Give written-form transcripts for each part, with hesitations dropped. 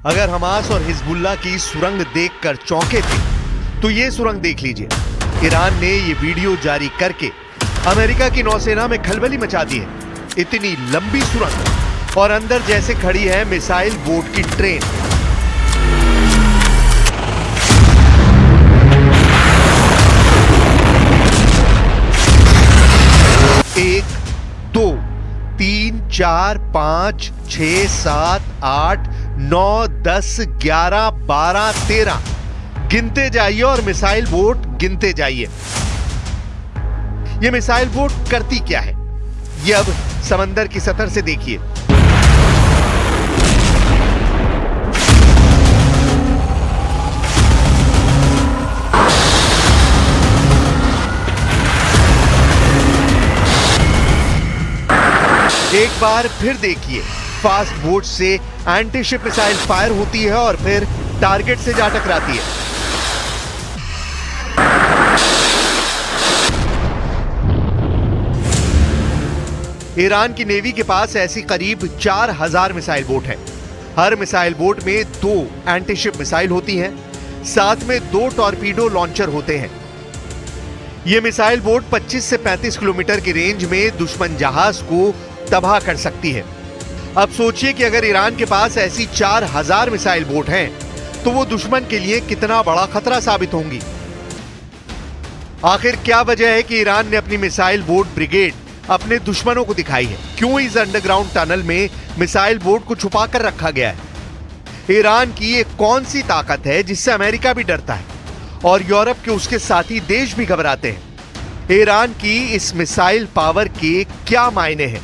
अगर हमास और हिजबुल्लाह की सुरंग देखकर चौंके थे तो ये सुरंग देख लीजिए। ईरान ने ये वीडियो जारी करके अमेरिका की नौसेना में खलबली मचा दी है। इतनी लंबी सुरंग और अंदर जैसे खड़ी है मिसाइल बोट की ट्रेन। एक, दो, 3, 4, 5, 6, 7, 8, 9, 10, 11, 12, 13 गिनते जाइए और मिसाइल बोट गिनते जाइए। यह मिसाइल बोट करती क्या है ये अब समंदर की सतह से देखिए। एक बार फिर देखिए, फास्ट बोट से एंटी शिप मिसाइल फायर होती है और फिर टारगेट से जा टकराती है। ईरान की नेवी के पास ऐसी करीब 4000 मिसाइल बोट है। हर मिसाइल बोट में 2 एंटी शिप मिसाइल होती हैं, साथ में 2 टॉर्पीडो लॉन्चर होते हैं। यह मिसाइल बोट 25 से 35 किलोमीटर की रेंज में दुश्मन जहाज को तबाह कर सकती है। अब सोचिए कि अगर ईरान के पास ऐसी 4000 मिसाइल बोट हैं तो वो दुश्मन के लिए कितना बड़ा खतरा साबित होंगी। आखिर क्या वजह है कि ईरान ने अपनी मिसाइल बोट ब्रिगेड अपने दुश्मनों को दिखाई है? क्यों इस अंडरग्राउंड टनल में मिसाइल बोट को छुपा कर रखा गया है? ईरान की एक कौन सी ताकत है जिससे अमेरिका भी डरता है और यूरोप के उसके साथी देश भी घबराते हैं? ईरान की इस मिसाइल पावर के क्या मायने हैं?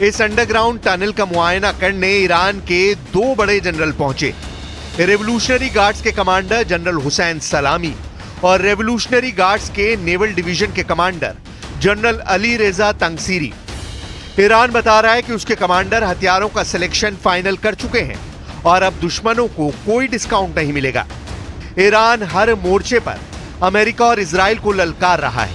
इस अंडरग्राउंड टनल का मुआयना करने ईरान के 2 बड़े जनरल पहुंचे। रेवोल्यूशनरी गार्ड्स के कमांडर जनरल हुसैन सलामी और रेवोल्यूशनरी गार्ड्स के नेवल डिवीजन के कमांडर जनरल अली रेजा तंगसीरी। ईरान बता रहा है कि उसके कमांडर हथियारों का सिलेक्शन फाइनल कर चुके हैं और अब दुश्मनों को कोई डिस्काउंट नहीं मिलेगा। ईरान हर मोर्चे पर अमेरिका और इजराइल को ललकार रहा है।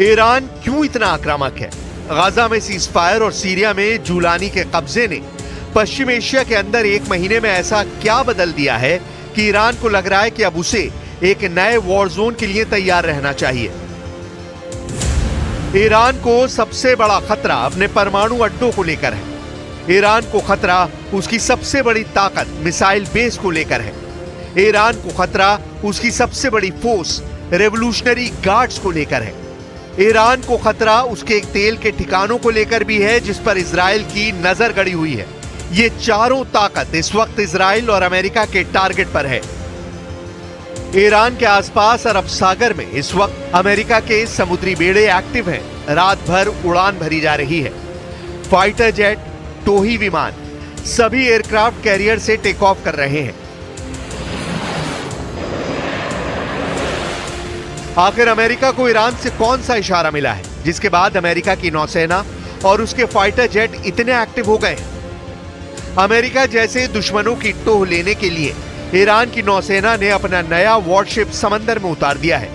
ईरान क्यों इतना आक्रामक है? गाजा में सीजफायर और सीरिया में जूलानी के कब्जे ने पश्चिम एशिया के अंदर 1 महीने में ऐसा क्या बदल दिया है कि ईरान को लग रहा है कि अब उसे एक नए वॉर जोन के लिए तैयार रहना चाहिए। ईरान को सबसे बड़ा खतरा अपने परमाणु अड्डों को लेकर है। ईरान को खतरा उसकी सबसे बड़ी ताकत मिसाइल बेस को लेकर है। ईरान को खतरा उसकी सबसे बड़ी फोर्स रेवोल्यूशनरी गार्ड्स को लेकर है। ईरान को खतरा उसके तेल के ठिकानों को लेकर भी है जिस पर इजराइल की नजर गड़ी हुई है। ये चारों ताकत इस वक्त इजराइल और अमेरिका के टारगेट पर है। ईरान के आसपास अरब सागर में इस वक्त अमेरिका के समुद्री बेड़े एक्टिव हैं। रात भर उड़ान भरी जा रही है। फाइटर जेट, टोही विमान सभी एयरक्राफ्ट कैरियर से टेक ऑफ कर रहे हैं। आखिर अमेरिका को ईरान से कौन सा इशारा मिला है जिसके बाद अमेरिका की नौसेना और उसके फाइटर जेट इतने एक्टिव हो गए? अमेरिका जैसे दुश्मनों की टोह लेने के लिए ईरान की नौसेना ने अपना नया वॉरशिप समंदर में उतार दिया है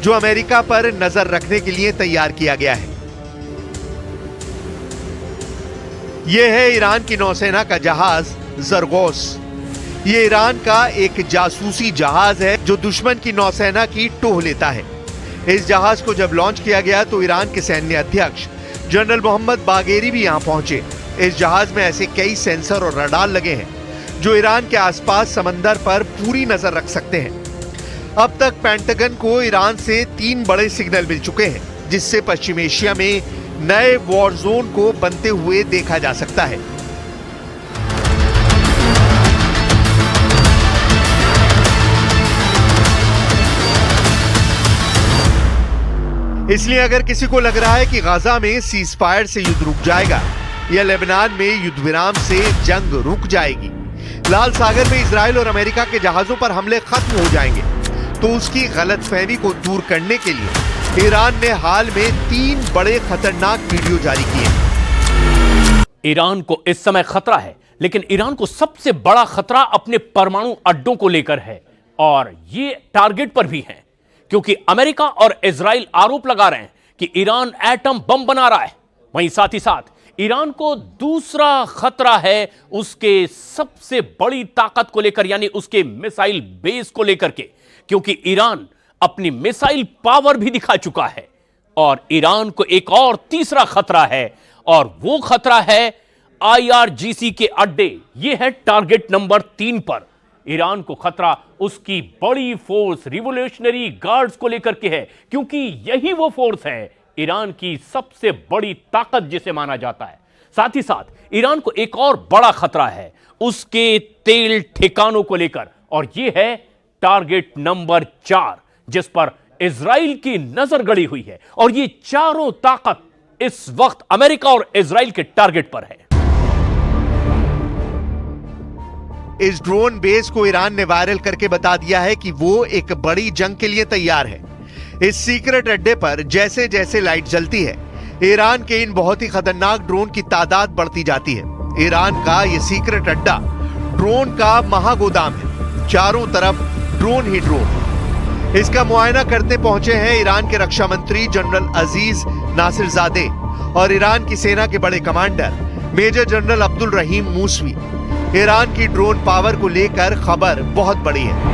जो अमेरिका पर नजर रखने के लिए तैयार किया गया है। यह है ईरान की नौसेना का जहाज जरगोस। ये ईरान का एक जासूसी जहाज है जो दुश्मन की नौसेना की टोह लेता है। इस जहाज को जब लॉन्च किया गया तो ईरान के सैन्य अध्यक्ष जनरल मोहम्मद बागेरी भी यहां पहुंचे। इस जहाज में ऐसे कई सेंसर और रडार लगे हैं जो ईरान के आसपास समंदर पर पूरी नजर रख सकते हैं। अब तक पेंटागन को ईरान से 3 बड़े सिग्नल मिल चुके हैं जिससे पश्चिम एशिया में नए वॉर जोन को बनते हुए देखा जा सकता है। इसलिए अगर किसी को लग रहा है कि गाजा में सीज फायर से युद्ध रुक जाएगा या लेबनान में युद्ध विराम से जंग रुक जाएगी, लाल सागर में इजराइल और अमेरिका के जहाजों पर हमले खत्म हो जाएंगे, तो उसकी गलतफहमी को दूर करने के लिए ईरान ने हाल में 3 बड़े खतरनाक वीडियो जारी किए। ईरान को इस समय खतरा है, लेकिन ईरान को सबसे बड़ा खतरा अपने परमाणु अड्डों को लेकर है, और ये टारगेट पर भी है, क्योंकि अमेरिका और इजराइल आरोप लगा रहे हैं कि ईरान एटम बम बना रहा है। वहीं साथ ही साथ ईरान को दूसरा खतरा है उसके सबसे बड़ी ताकत को लेकर, यानी उसके मिसाइल बेस को लेकर के, क्योंकि ईरान अपनी मिसाइल पावर भी दिखा चुका है। और ईरान को एक और तीसरा खतरा है, और वो खतरा है IRGC के अड्डे। ये है टारगेट नंबर 3 पर। ईरान को खतरा उसकी बड़ी फोर्स रिवोल्यूशनरी गार्ड्स को लेकर के है, क्योंकि यही वो फोर्स है ईरान की सबसे बड़ी ताकत जिसे माना जाता है। साथ ही साथ ईरान को एक और बड़ा खतरा है उसके तेल ठिकानों को लेकर, और यह है टारगेट नंबर 4, जिस पर इजराइल की नजर गड़ी हुई है। और ये चारों ताकत इस वक्त अमेरिका और इजराइल के टारगेट पर है। इस ड्रोन बेस को ईरान ने वायरल करके बता दिया है कि वो एक बड़ी जंग के लिए तैयार है। इस सीक्रेट अड्डे पर जैसे जैसे लाइट जलती है, ईरान के इन बहुत ही खतरनाक ड्रोन की तादाद बढ़ती जाती है। ईरान का यह सीक्रेट अड्डा ड्रोन का महागोदाम है, चारों तरफ ड्रोन ही ड्रोन। इसका मुआयना करते पहुंचे हैं ईरान के रक्षा मंत्री जनरल अजीज नासिरजादे और ईरान की सेना के बड़े कमांडर मेजर जनरल अब्दुल रहीम मूसवी। ईरान की ड्रोन पावर को लेकर खबर बहुत बड़ी है।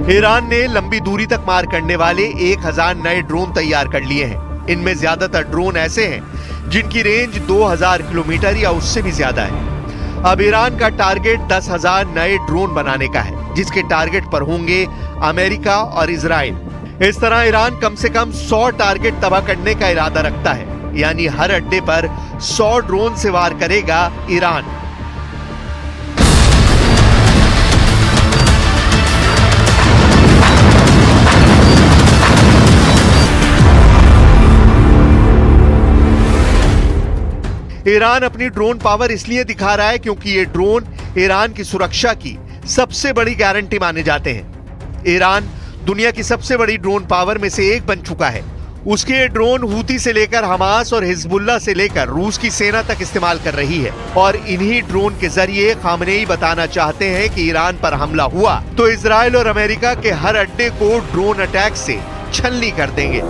ईरान ने लंबी दूरी तक मार करने वाले 1000 नए ड्रोन तैयार कर लिए हैं। इनमें ज्यादातर ड्रोन ऐसे हैं जिनकी रेंज 2000 किलोमीटर या उससे भी ज्यादा है। अब ईरान का टारगेट 10,000 नए ड्रोन बनाने का है, जिसके टारगेट पर होंगे अमेरिका और इजराइल। इस तरह ईरान कम से कम 100 टारगेट तबाह करने का इरादा रखता है, यानी हर अड्डे पर 100 ड्रोन से वार करेगा ईरान। ईरान अपनी ड्रोन पावर इसलिए दिखा रहा है क्योंकि ये ड्रोन ईरान की सुरक्षा की सबसे बड़ी गारंटी माने जाते हैं। ईरान दुनिया की सबसे बड़ी ड्रोन पावर में से एक बन चुका है। उसके ये ड्रोन हूती से लेकर हमास और हिजबुल्लाह से लेकर रूस की सेना तक इस्तेमाल कर रही है, और इन्हीं ड्रोन के जरिए खामनेई बताना चाहते हैं कि ईरान पर हमला हुआ तो इजराइल और अमेरिका के हर अड्डे को ड्रोन अटैक से छलनी कर देंगे।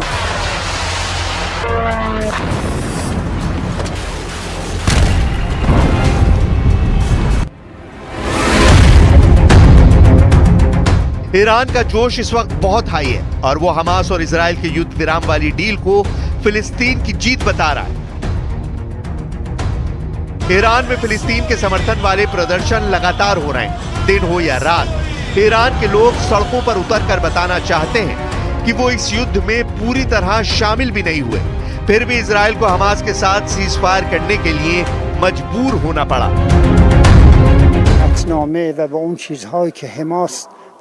ईरान का जोश इस वक्त बहुत हाई है और वो हमास और इजराइल के युद्ध विराम वाली डील को फिलिस्तीन की जीत बता रहा है। ईरान में फिलिस्तीन के समर्थन वाले प्रदर्शन लगातार हो रहे हैं, दिन हो या रात। ईरान के लोग सड़कों पर उतरकर बताना चाहते हैं कि वो इस युद्ध में पूरी तरह शामिल भी नहीं हुए, फिर भी इजराइल को हमास के साथ सीज फायर करने के लिए मजबूर होना पड़ा।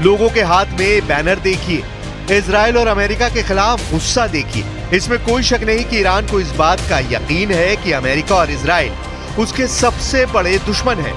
लोगों के हाथ में बैनर देखिए, इजराइल और अमेरिका के खिलाफ गुस्सा देखिए। इसमें कोई शक नहीं कि ईरान को इस बात का यकीन है कि अमेरिका और इजराइल उसके सबसे बड़े दुश्मन हैं।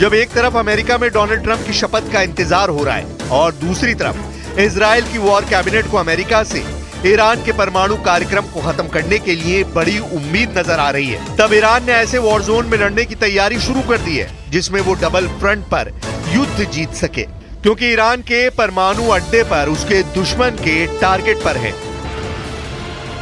जब एक तरफ अमेरिका में डोनाल्ड ट्रंप की शपथ का इंतजार हो रहा है और दूसरी तरफ इजराइल की वॉर कैबिनेट को अमेरिका से ईरान के परमाणु कार्यक्रम को खत्म करने के लिए बड़ी उम्मीद नजर आ रही है, तब ईरान ने ऐसे वॉर जोन में लड़ने की तैयारी शुरू कर दी है जिसमें वो डबल फ्रंट पर युद्ध जीत सके, क्योंकि ईरान के परमाणु अड्डे पर उसके दुश्मन के टारगेट पर है।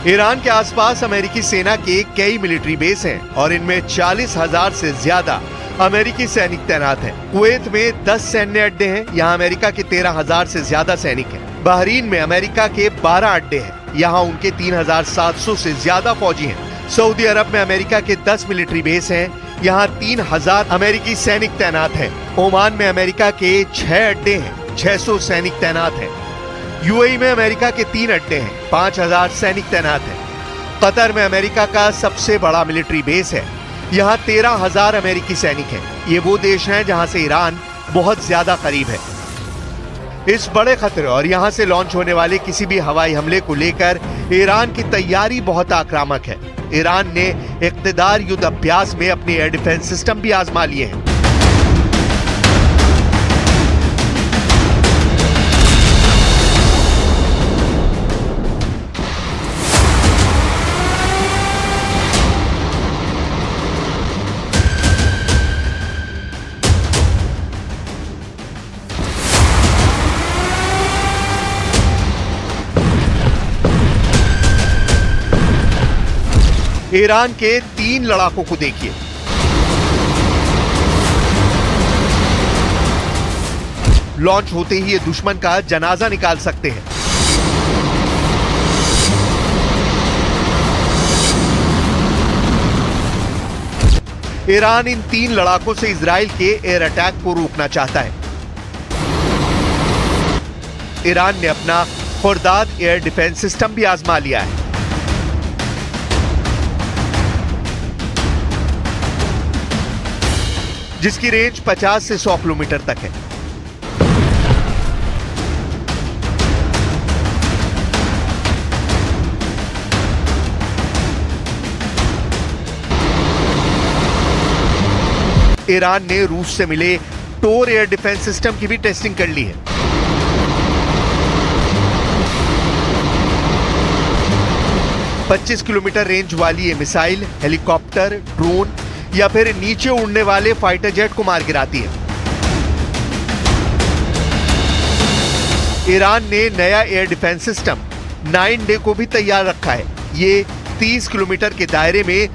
ईरान के आसपास अमेरिकी सेना के कई मिलिट्री बेस हैं और इनमें 40,000 से ज्यादा अमेरिकी सैनिक तैनात हैं। कुवैत में 10 सैन्य अड्डे हैं, यहाँ अमेरिका के 13,000 से ज्यादा सैनिक हैं। बहरीन में अमेरिका के 12 अड्डे हैं, यहाँ उनके 3,700 से ज्यादा फौजी हैं। सऊदी अरब में अमेरिका के 10 मिलिट्री बेस हैं, यहाँ 3,000 अमेरिकी सैनिक तैनात हैं। ओमान में अमेरिका के 6 अड्डे हैं, 600 सैनिक तैनात हैं। यूएई में अमेरिका के 3 अड्डे हैं, 5,000 सैनिक तैनात हैं। कतर में अमेरिका का सबसे बड़ा मिलिट्री बेस है, यहाँ 13,000 अमेरिकी सैनिक हैं। ये वो देश हैं जहाँ से ईरान बहुत ज्यादा करीब है। इस बड़े खतरे और यहाँ से लॉन्च होने वाले किसी भी हवाई हमले को लेकर ईरान की तैयारी बहुत आक्रामक है। ईरान ने इक़्तिदार युद्ध अभ्यास में अपने एयर डिफेंस सिस्टम भी आजमा लिए हैं। ईरान के 3 लड़ाकों को देखिए। लॉन्च होते ही ये दुश्मन का जनाजा निकाल सकते हैं। ईरान इन 3 लड़ाकों से इजराइल के एयर अटैक को रोकना चाहता है। ईरान ने अपना खुर्दाद एयर डिफेंस सिस्टम भी आजमा लिया है। जिसकी रेंज 50 से 100 किलोमीटर तक है। ईरान ने रूस से मिले टोर एयर डिफेंस सिस्टम की भी टेस्टिंग कर ली है। पच्चीस किलोमीटर रेंज वाली ये मिसाइल हेलीकॉप्टर, ड्रोन या फिर नीचे उड़ने वाले फाइटर जेट को मार गिराती है। ईरान ने नया एयर डिफेंस सिस्टम 9 डे को भी तैयार रखा है। ये 30 किलोमीटर के दायरे में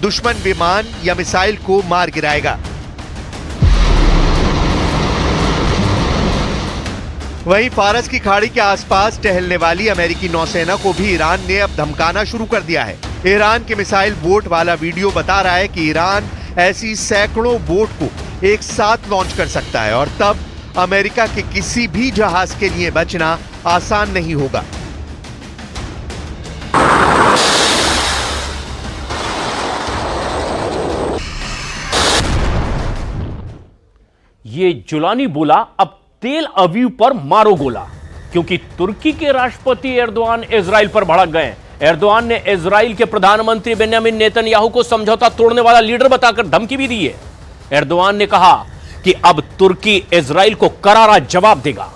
दुश्मन विमान या मिसाइल को मार गिराएगा। वहीं फारस की खाड़ी के आसपास टहलने वाली अमेरिकी नौसेना को भी ईरान ने अब धमकाना शुरू कर दिया है। ईरान के मिसाइल बोट वाला वीडियो बता रहा है कि ईरान ऐसी सैकड़ों बोट को एक साथ लॉन्च कर सकता है और तब अमेरिका के किसी भी जहाज के लिए बचना आसान नहीं होगा। ये जुलानी बोला, अब तेल अवीव पर मारो गोला, क्योंकि तुर्की के राष्ट्रपति एर्दोआन इजराइल पर भड़क गए। एर्दोआन ने इजराइल के प्रधानमंत्री बेंजामिन नेतन्याहू को समझौता तोड़ने वाला लीडर बताकर धमकी भी दी है। एर्दोआन ने कहा कि अब तुर्की इजराइल को करारा जवाब देगा।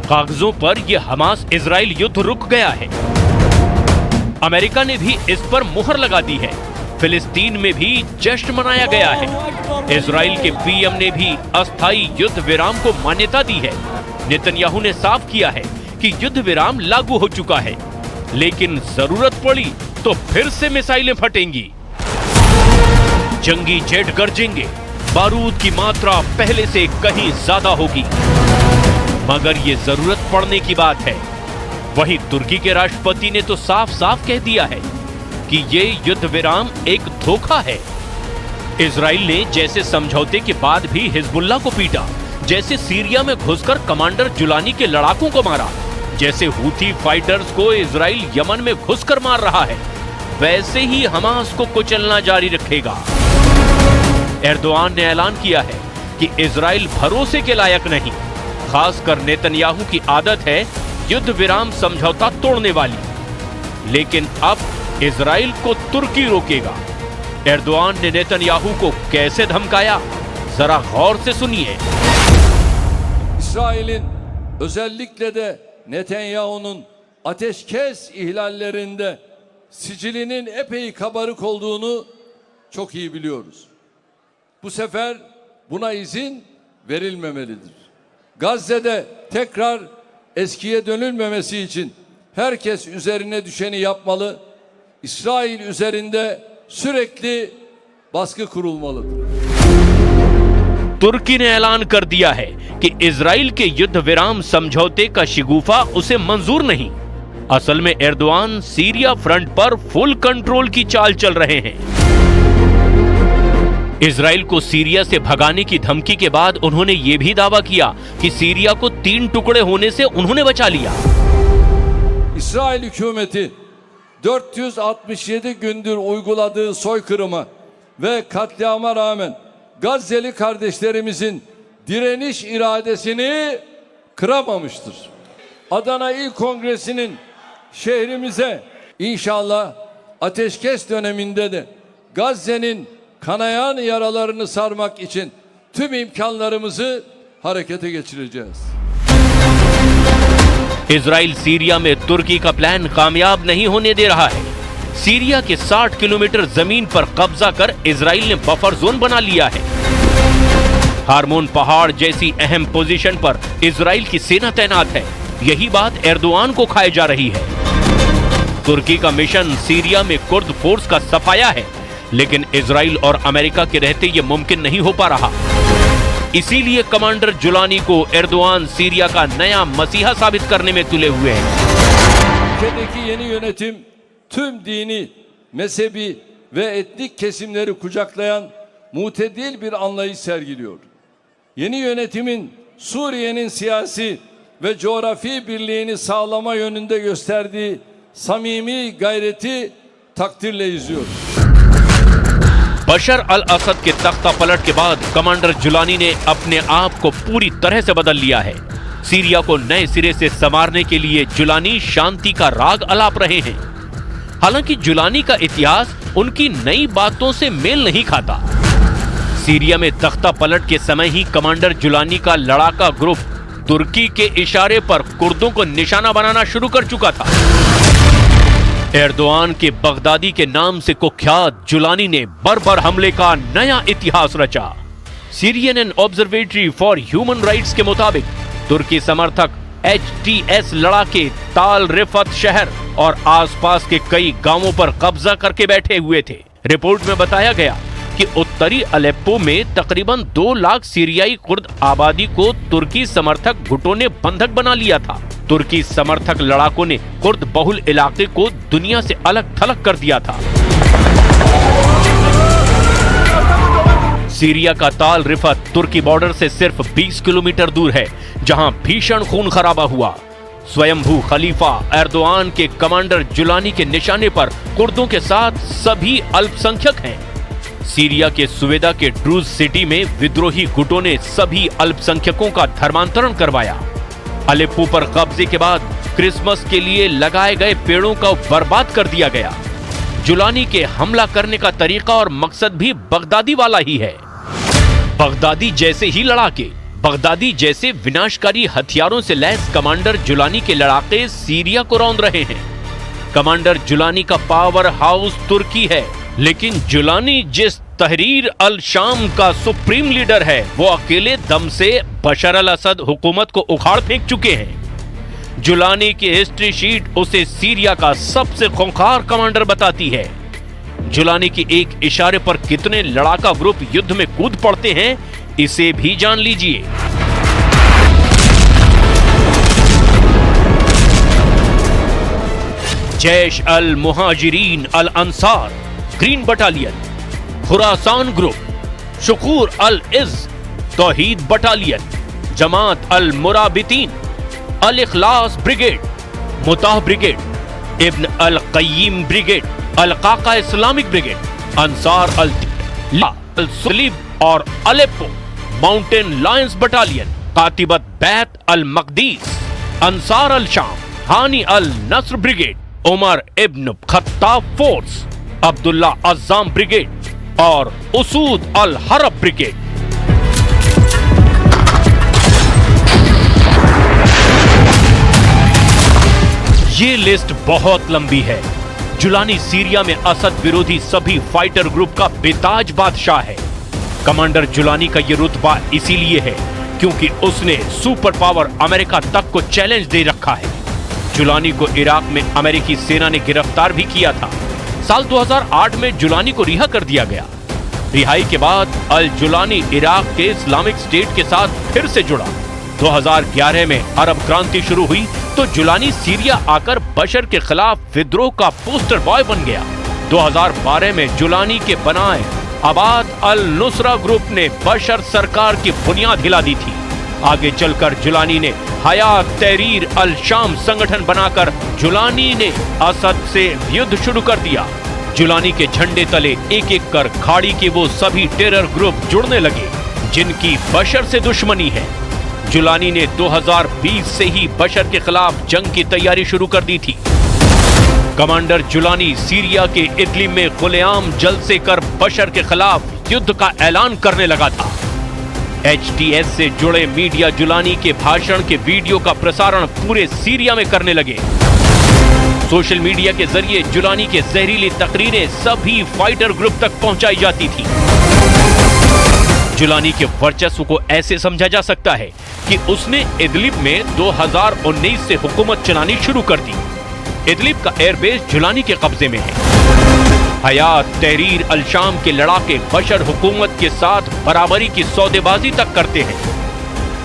कागजों पर यह हमास इजराइल युद्ध रुक गया है। अमेरिका ने भी इस पर मुहर लगा दी है। फिलिस्तीन में भी जश्न मनाया गया है। इजराइल के पीएम ने भी अस्थायी युद्ध विराम को मान्यता दी है। नेतन्याहू ने साफ किया है कि युद्ध विराम लागू हो चुका है, लेकिन जरूरत पड़ी तो फिर से मिसाइलें फटेंगी, जंगी जेट गरजेंगे, बारूद की मात्रा पहले से कहीं ज्यादा होगी, मगर ये जरूरत पड़ने की बात है। वहीं तुर्की के राष्ट्रपति ने तो साफ साफ कह दिया है कि ये युद्ध विराम एक धोखा है। इजराइल ने जैसे समझौते के बाद भी हिजबुल्लाह को पीटा, जैसे सीरिया में घुसकर कमांडर जुलानी के लड़ाकों को मारा, जैसे हूथी फाइटर्स को इजराइल यमन में घुसकर मार रहा है, वैसे ही हमास को कुचलना जारी रखेगा। एर्दोआन ने ऐलान किया है कि इजराइल भरोसे के लायक नहीं। खासकर नेतन्याहू की आदत है युद्ध विराम समझौता तोड़ने वाली। लेकिन अब इजराइल को तुर्की रोकेगा। एर्दोआन ने नेतन्याहू को कैसे धमकाया, जरा गौर से सुनिए। İsrail'in özellikle de Netanyahu'nun ateşkes ihlallerinde sicilinin epey kabarık olduğunu çok iyi biliyoruz. Bu sefer buna izin verilmemelidir. Gazze'de tekrar eskiye dönülmemesi için herkes üzerine düşeni yapmalı. İsrail üzerinde sürekli baskı kurulmalıdır. तुर्की ने ऐलान कर दिया है कि Israel के युद्ध विराम समझौते का शिगुफा उसे मंजूर नहीं। असल में एर्दोआन सीरिया फ्रंट पर फुल कंट्रोल की चाल चल रहे हैं। इजराइल को सीरिया से भगाने की धमकी के बाद उन्होंने यह भी दावा किया कि सीरिया को 3 टुकड़े होने से उन्होंने बचा लिया। İsrail hükümeti 467 gündür uyguladığı soykırıma ve katliama rağmen Gazze'li kardeşlerimizin direniş iradesini kıramamıştır. Adana İl Kongresi'nin şehrimize inşallah ateşkes döneminde de Gazze'nin kanayan yaralarını sarmak için tüm imkanlarımızı harekete geçireceğiz. Israel Syria में तुर्की का plan कामयाब नहीं होने दे रहा है। Syria के 60 kilometre जमीन पर कब्जा कर इजराइल ने बफर जोन बना लिया है। हार्मोन पहाड़ जैसी अहम पोजीशन पर इजराइल की सेना तैनात है। यही बात एर्दोआन को खाए जा रही है। तुर्की का मिशन सीरिया में कुर्द फोर्स का सफाया है, लेकिन इजराइल और अमेरिका के रहते यह मुमकिन नहीं हो पा रहा। इसीलिए कमांडर जुलानी को एर्दोआन सीरिया का नया मसीहा साबित करने में तुले हुए हैं। Ülkedeki yeni yönetim tüm dini, mezhebi ve etnik kesimleri kucaklayan mutedil bir anlayış sergiliyor. Yeni yönetimin Suriye'nin siyasi ve coğrafi birliğini sağlama yönünde gösterdiği samimi gayreti takdirle izliyoruz. बशर अल असद के तख्ता पलट के बाद कमांडर जुलानी ने अपने आप को पूरी तरह से बदल लिया है। सीरिया को नए सिरे से संवारने के लिए जुलानी शांति का राग अलाप रहे हैं। हालांकि जुलानी का इतिहास उनकी नई बातों से मेल नहीं खाता। सीरिया में तख्ता पलट के समय ही कमांडर जुलानी का लड़ाका ग्रुप तुर्की के इशारे पर कुर्दों को निशाना बनाना शुरू कर चुका था। एर्दोआन के बगदादी के नाम से कुख्यात जुलानी ने बर्बर हमले का नया इतिहास रचा। Syrian and observatory for human rights के मुताबिक तुर्की समर्थक HTS लड़ाके ताल रिफत शहर और आसपास के कई गांवों पर कब्जा करके बैठे हुए थे। रिपोर्ट में बताया गया कि उत्तरी अलेप्पो में तकरीबन 2 लाख सीरियाई कुर्द आबादी को तुर्की समर्थक गुटों ने बंधक बना लिया था। तुर्की समर्थक लड़ाकों ने कुर्द बहुल इलाके को दुनिया से अलग थलग कर दिया था। सीरिया का ताल रिफत तुर्की बॉर्डर से सिर्फ 20 किलोमीटर दूर है, जहां भीषण खून खराबा हुआ। स्वयंभू खलीफा एर्दोआन के कमांडर जुलानी के निशाने पर कुर्दों के साथ सभी अल्पसंख्यक हैं। सीरिया के सुवेदा के ड्रूज सिटी में विद्रोही गुटों ने सभी अल्पसंख्यकों का धर्मांतरण करवाया। अलेप्पो पर कब्जे के बाद क्रिसमस के लिए लगाए गए पेड़ों को बर्बाद कर दिया गया। जुलानी के हमला करने का तरीका और मकसद भी बगदादी वाला ही है। बगदादी जैसे ही लड़ाके, बगदादी जैसे विनाशकारी हथियारों से लैस कमांडर जुलानी के लड़ाके सीरिया को रौंद रहे हैं। कमांडर जुलानी का पावर हाउस तुर्की है, लेकिन जुलानी जिस तहरीर अल शाम का सुप्रीम लीडर है, वो अकेले दम से बशर अल असद हुकूमत को उखाड़ फेंक चुके हैं। जुलानी की हिस्ट्री शीट उसे सीरिया का सबसे खूंखार कमांडर बताती है। जुलानी के एक इशारे पर कितने लड़ाका ग्रुप युद्ध में कूद पड़ते हैं, इसे भी जान लीजिए। जैश अल मुहाजिरीन अल अंसार ग्रीन बटालियन, खुरासान ग्रुप, शुकूर अल इज़ तौहीद बटालियन, जमात अल मुराबितीन, अल इखलास ब्रिगेड, मुताह ब्रिगेड, इब्न अल कय्यीम ब्रिगेड, अल काका इस्लामिक ब्रिगेड, अंसार अल सलीब और अलेप्पो माउंटेन लायंस बटालियन, कातिबत बैत अल मकदीस, अंसार अल शाम, हानी अल नस्र ब्रिगेड, उमर इब्न खत्ताब फोर्स, अब्दुल्ला अज़्ज़ाम ब्रिगेड और उसूद अल हरब ब्रिगेड। ये लिस्ट बहुत लंबी है। जुलानी सीरिया में असद विरोधी सभी फाइटर ग्रुप का बेताज बादशाह है। कमांडर जुलानी का ये रुतबा इसीलिए है क्योंकि उसने सुपर पावर अमेरिका तक को चैलेंज दे रखा है। जुलानी को इराक में अमेरिकी सेना ने गिरफ्तार भी किया था। साल 2008 में जुलानी को रिहा कर दिया गया। रिहाई के बाद अल जुलानी इराक के इस्लामिक स्टेट के साथ फिर से जुड़ा। 2011 में अरब क्रांति शुरू हुई तो जुलानी सीरिया आकर बशर के खिलाफ विद्रोह का पोस्टर बॉय बन गया। 2012 में जुलानी के बनाए अबाद अल नुसरा ग्रुप ने बशर सरकार की बुनियाद हिला दी थी। आगे चलकर जुलानी ने हयात तहरीर अल शाम संगठन बनाकर जुलानी ने असद से युद्ध शुरू कर दिया। जुलानी के झंडे तले एक एक कर खाड़ी के वो सभी टेरर ग्रुप जुड़ने लगे जिनकी बशर से दुश्मनी है। जुलानी ने 2020 से ही बशर के खिलाफ जंग की तैयारी शुरू कर दी थी। कमांडर जुलानी सीरिया के इदलिब में खुलेआम जलसे कर बशर के खिलाफ युद्ध का ऐलान करने लगा था। HTS से जुड़े मीडिया जुलानी के भाषण के वीडियो का प्रसारण पूरे सीरिया में करने लगे। सोशल मीडिया के जरिए जुलानी के जहरीली तकरीरें सभी फाइटर ग्रुप तक पहुंचाई जाती थी। जुलानी के वर्चस्व को ऐसे समझा जा सकता है कि उसने इदलिब में 2019 से हुकूमत चलानी शुरू कर दी। इदलिब का एयरबेस जुलानी के कब्जे में है। हयात तहरीर अल शाम के लड़ाके बशर हुकूमत के साथ बराबरी की सौदेबाजी तक करते हैं।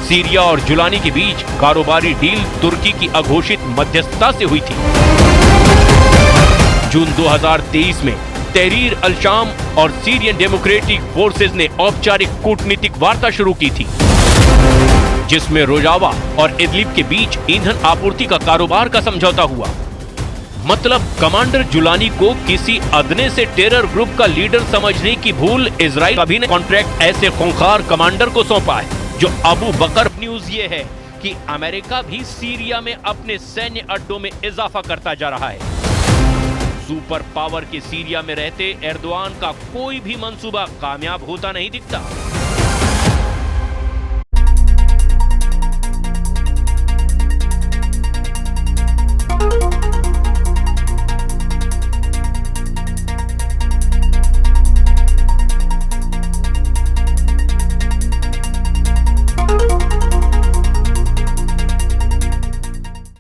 सीरिया और जुलानी के बीच कारोबारी डील तुर्की की अघोषित मध्यस्थता से हुई थी। जून 2023 में तहरीर अल शाम और सीरियन डेमोक्रेटिक फोर्सेज ने औपचारिक कूटनीतिक वार्ता शुरू की थी जिसमें रोजावा और इदलिब के बीच ईंधन आपूर्ति का कारोबार का समझौता हुआ। मतलब कमांडर जुलानी को किसी अदने से टेरर ग्रुप का लीडर समझने की भूल इजराइल अभी ने कॉन्ट्रैक्ट ऐसे खूंखार कमांडर को सौंपा है जो अबू बकर। न्यूज ये है कि अमेरिका भी सीरिया में अपने सैन्य अड्डों में इजाफा करता जा रहा है। सुपर पावर के सीरिया में रहते एर्दोआन का कोई भी मंसूबा कामयाब होता नहीं दिखता।